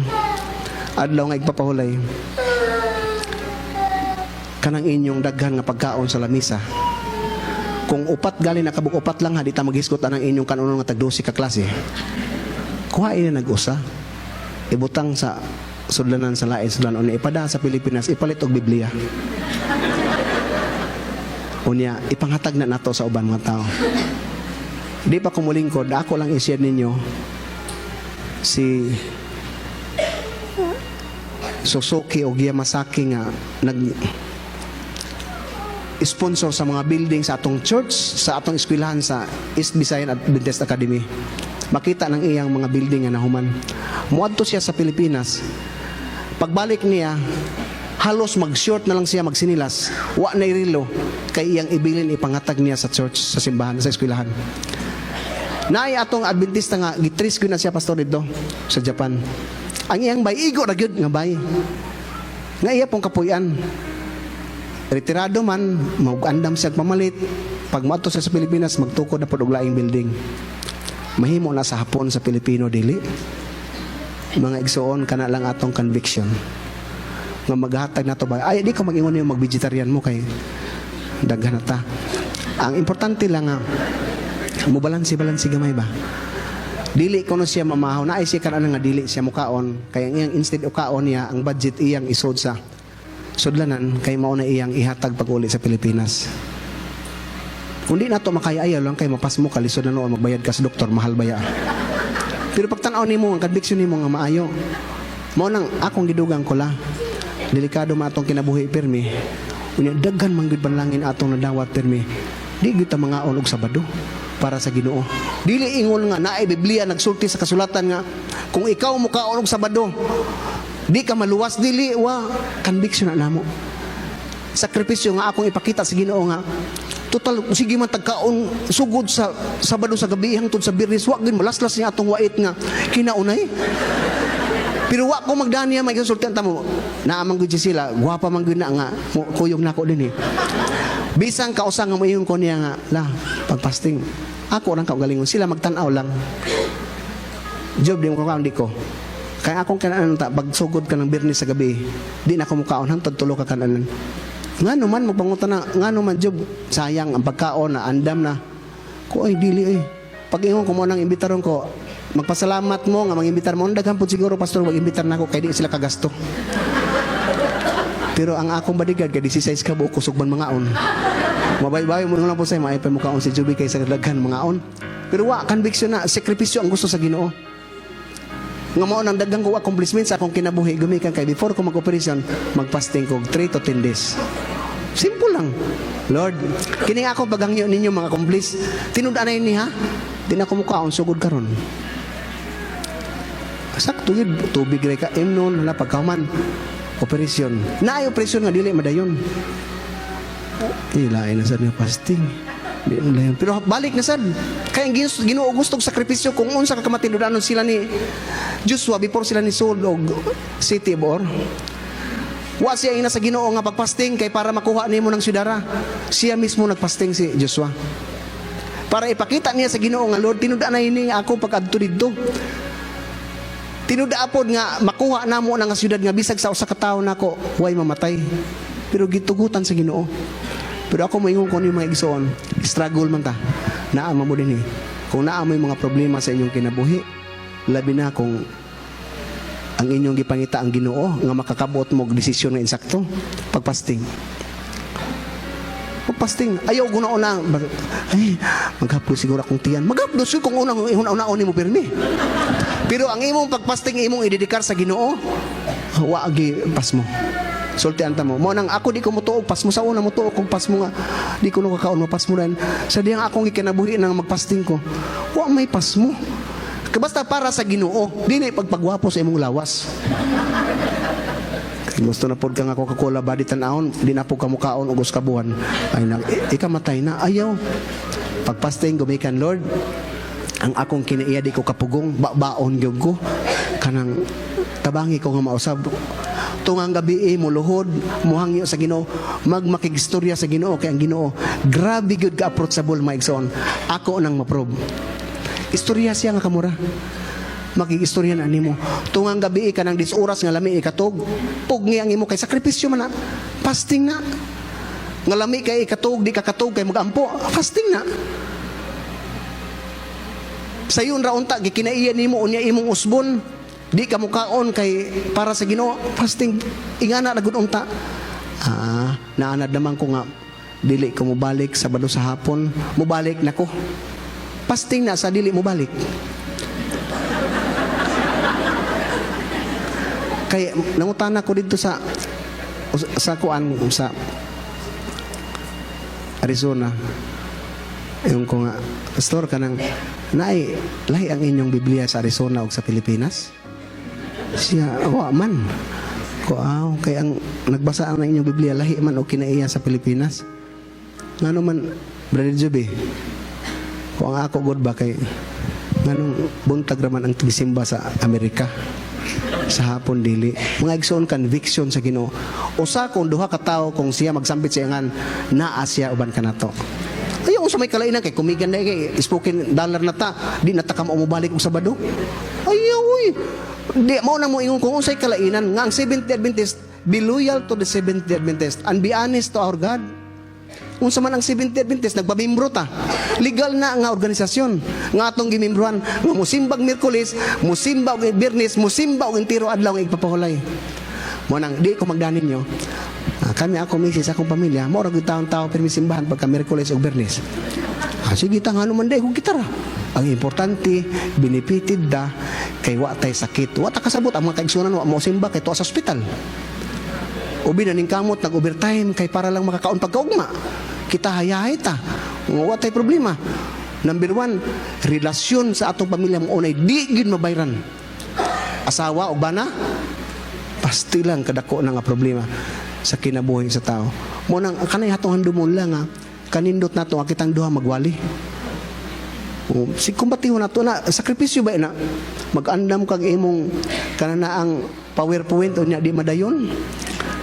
adlaw nga igpapahulay. kanang inyong daghan nga pagkaon sa lamisa. Kung upat gali na kabuk upat lang ha, di ta maghisgot anang inyong kanuno nga tag-12 ka klase. Kuhain na nag-usa. Ibutang sa sudlanan sa lain sudlanan, ipada sa Pilipinas, ipalit og Biblia. Unya, ipanghatag na nato sa uban mga tao. Di pa kumulingkod, ako lang i-share ninyo si Suzuki o Giyamasaki nga sponsor sa mga building sa atong church, sa atong eskwelahan sa East Visayan Adventist Academy. Makita ng iyang mga building nga nahuman. Muadto siya sa Pilipinas. Pagbalik niya, halos mag-short na lang siya, magsinilas. Wa na irilo kay iyang ibilin ipangatag niya sa church, sa simbahan, sa eskwelahan. Naay atong Adventista nga gitris ko na siya pastor dito sa Japan. Ang iyang bay igo ra gyud nga bay. Nga iya pong kapuy-an. Retirado man, mag-andam siya pamalit. Pag mato siya sa Pilipinas, magtukod na pod og laing building. Mahimo na sa hapon sa Pilipino dili. Mga igsoon kana lang atong conviction. Nga maghatag nato ba? Ay di ko mag-ingon yung mag-vegetarian mo kay daghan na ta. Ang importante lang nga mubalansi gamay ba? Dili ko no siya mamahaw. Naay siya kanang nga dili siya mukaon. Kaya iyang instead o kaon niya, ang budget iyang isod sa sudlanan kay mao na iyang ihatag pag-uli sa Pilipinas. Kung di na to makaya-ayaw lang kay mapas mo kalisod na noon magbayad ka sa doktor, mahal baya. Pero pag tanaw nimo ang conviction nimo nga maayo, mao nang akong gidugang ko la. Delikado man atong kinabuhi pirmi. Unya daghan man gid banlangin atong nadawat pirmi. Di gyud ta mangaon og Sabado para sa Ginoo. Dili ingon nga naay Biblia nagsulti sa kasulatan nga kung ikaw mo kaon og Sabado, di ka maluwas, dili wa conviction na namo. Sakripisyo nga akong ipakita sa Ginoo nga total sige man tagkaon sugod sa Sabado sa gabi hangtod sa Biyernes wa gyud malaslas niya atong wait nga kinaunay. Pero wa ko magdaniya may konsultan mo. Naamang gud sila, gwapa man gud na nga kuyog nako dinhi. Bisang kausang nga moingon ko niya nga la pagpasting. Ako lang kaugalingon sila magtan-aw lang. Job di mo kaon di ko. Kaya akong kanaan ta pagsugod ka ng Biyernes sa gabi, di na ko mukaon hangtod tulo ka kananan. Ngano man magpangutan na, ngano man Job, sayang ang pagkaon na andam na. Ko ay dili ay. Pag ingon ko mo nang imbitaron ko, magpasalamat mo nga mang-imbitar mo. Daghang pud siguro pastor mag-imbitar nako kay di sila kagasto. Pero ang akong bodyguard kay 16 ka buok kusog man mangaon. Mabay-bay mo lang po say maipay mo kaon si Joby kay sa daghan mangaon. Pero wa conviction na sakripisyo ang gusto sa Ginoo. Nga mao nang daghang ko accomplishment sa akong kinabuhi gumikan kay before ko mag-operation magpasting ko 3 to 10 days. Simple lang. Lord, kini ako bagangyo ninyo mga accomplish. Tinud-anay ni ha. Di na ko mukaon sugod karon. Sakto yun, tubig ray ka imnon wala pagkauman. Operasyon. Naay operasyon nga dili madayon. Ilain na sad nga fasting. Di na dayon. Pero balik na sad. Kaya Ginoo gusto og sakripisyo kung unsa ka kamatinudanon sila ni Joshua before sila ni Saul og city of Or. Wa siya ina sa Ginoo nga pagpasting kay para makuha nimo ng syudara. Siya mismo nagpasting si Joshua. Para ipakita niya sa Ginoo nga Lord tinud-anay ni ako pag-adto didto. Tinudaapod nga makuha namo nga syudad nga bisag sa usa ka tawo nako way mamatay. Pero gitugutan sa Ginoo. Pero ako moingon ko ni mga igsoon, struggle man ta. Naa mo dinhi. Kung naa mo mga problema sa inyong kinabuhi, labi na kung ang inyong gipangita ang Ginoo nga makakabot mo og desisyon nga insakto, pagpasting. Pagpasting, ayaw ko na una, ay, maghaplo siguro akong tiyan. Maghaplo siguro kung una-una mo pirmi. Pero ang imong pagpasting imong idedikar sa Ginoo, waagi pas mo. Sultian ta mo. Mo nang ako di ko mutuog pas mo sa una mutuog kung pas mo nga di ko no kakaon mapas mo ran. Sa diyang akong gikinabuhi nang magpasting ko. Wa may pas mo. Basta para sa Ginoo, dili pagpagwapo sa imong lawas. Gusto na pod kang ako Coca-Cola body tan-aon, di na po kamukaon og uskabuhan. Ay nang ikamatay na ayaw. Pagpasting gumikan Lord, ang akong kinaiya di ko kapugong, baon gyud ko kanang tabangi ko nga mausab. Tungang gabi muluhod, muhangyo sa Ginoo, magmakigistorya sa Ginoo kay ang Ginoo grabe gyud ka approachable maigsoon. Ako nang maprobe. Istorya siya nga kamura. Magigistorya na nimo. Tungang gabi ka nang 10 oras nga lami ikatog. Pugni ang imo kay sakripisyo man na. Fasting na. Nga lami kay katug, di ka katug kay magampo. Fasting na. Sayon ra unta gikinaiya nimo unya imong usbon, di ka mukaon kay para sa Ginoo. Fasting ingana na gud unta. Naanad naman ko nga dili ko mobalik Sabado sa hapon, mobalik nako. Fasting na sa dili mobalik. Kay nangutana ko dito sa kuan sa Arizona. Yung ko nga, pastor ka nang naay, lahi ang inyong Biblia sa Arizona o sa Pilipinas? Siya, man. Kay ang nagbasa ang inyong Biblia, lahi man o kinaiya sa Pilipinas. Nga naman, Brother Joby, kung ang ako god ba kay, nga nung buntag raman ang tigisimba sa Amerika, sa hapon dili. Mga igsoon conviction sa Ginoo. Usa kung duha ka tawo kung siya magsambit sa ingan, naa siya uban ka nato. Ayaw sa may kalainan kay kumigan na kay spoken dollar na ta, di na ta ka mabalik og Sabado. Ayaw di mao na mo ingon kung unsay kalainan nga ang Seventh-day Adventist be loyal to the Seventh-day Adventist and be honest to our God. Unsa man ang Seventh-day Adventist nagpamimbro ta. Legal na nga organisasyon nga atong gimimbrohan nga musimbag Miyerkules, musimba og Biyernes, musimba og entero adlaw nga igpapahulay. Mo nang di ko magdanin nyo. Kami ako misis akong pamilya, mo ra gyud taon-taon permisimbahan pagka Miyerkules ug Biyernes. Sige ta ngano man day kung gitara. Ang importante benefited da kay wa tay sakit. Wa ta kasabot ang mga kaigsunan wa mo simba kay tuwa sa ospital. Ubi na ning kamot nag-overtime kay para lang makakaon pagkaugma. Kita hayahay ta. Wa tay problema. Number 1, relasyon sa atong pamilya mo unay di gyud mabayran. Asawa o bana, pasti lang kadako na nga problema sa kinabuhi sa tao. Mo nang kanay hatong handumon lang nga kanindot nato nga kitang duha magwali. Si kumbatiho nato na sakripisyo ba ina mag-andam kag imong kanana ang PowerPoint unya di madayon.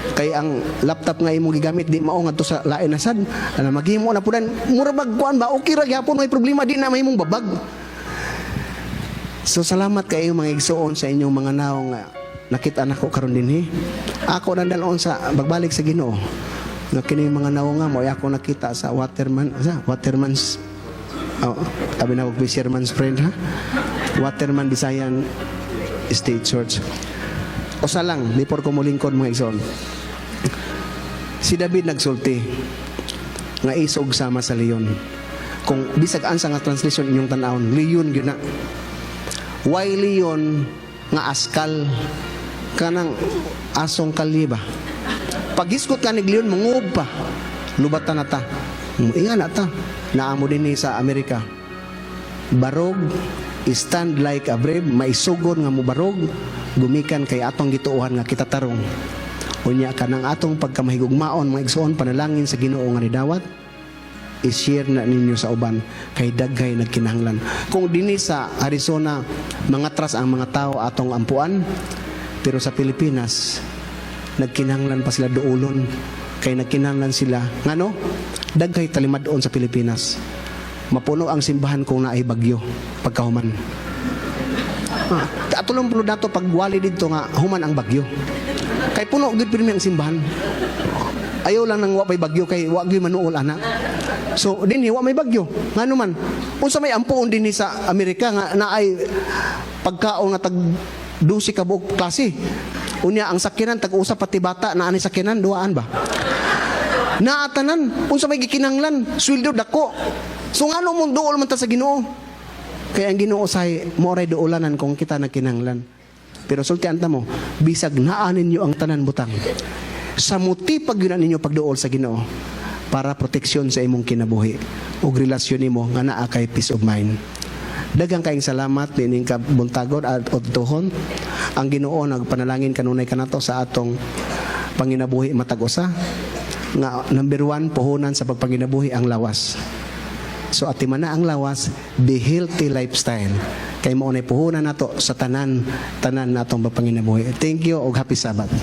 Kay ang laptop nga imong gigamit di mao ngadto sa lain na sad. Ana maghimo na pudan mura magkuan ba okay ra gyapon may problema di na mahimong babag. So salamat kayo mga igsoon sa inyong mga naong nakita nako karon dinhi. Ako nandalon sa bagbalik sa Ginoo. Nga kini mga nawo nga mo ako nakita sa Waterman's tabi na wag fisherman's friend ha. Waterman Bisayan State Church. Usa lang before ko molingkod mga igsoon. Si David nagsulti nga isog sama sa leon. Kung bisag ansa nga translation inyong tan-awon, leon gyud na. Why leon nga askal kanang asong kaliba. Pagiskot ka ni leon mungub pa. Lubatan na ta. Inga na ta. Naamo din sa Amerika. Barog stand like a brave, maisugod nga mo barog, gumikan kay atong gituohan nga kita tarong. Unya kanang atong pagkamahigugmaon mga igsoon panalangin sa Ginoo nga nidawat, i-share na ninyo sa uban kay daghay nagkinahanglan. Kung dinhi sa Arizona mangatras ang mga tao atong ampuan, pero sa Pilipinas nagkinahanglan pa sila duolon kay nagkinahanglan sila ngano daghay talimadon sa Pilipinas. Mapuno ang simbahan kung naay bagyo pagkahuman. Atulong puno dato pagwali dito nga human ang bagyo. Kay puno gud pirmi ang simbahan. Ayaw lang nang wa may bagyo kay wa gyud manuol ana. So dinhi wa may bagyo. Ngano man unsa may ampuon dinhi sa Amerika nga naay pagkaon nga tag 12 ka buok klase. Unya ang sakyanan tag-usa pati bata na ani sakyanan duaan ba? Naatanan unsa may gikinanglan sweldo dako. So ngano mong duol man ta sa Ginoo? Kaya ang Ginoo say mo ray duolanan kung kita nagkinanglan. Pero sultian ta mo, bisag naa ninyo ang tanan butang. Samuti pag yun ninyo pagduol sa Ginoo para proteksyon sa imong kinabuhi ug relasyon nimo nga naa kay peace of mind. Daghang kaayong salamat dining kabuntagon at udtohon. Ang Ginoo nagpanalangin kanunay kanato sa atong panginabuhi matag usa nga number 1 puhunan sa pagpanginabuhi ang lawas. So atiman na ang lawas, the healthy lifestyle. Kay mao nay puhunan nato sa tanan natong pagpanginabuhi. Thank you ug happy Sabbath.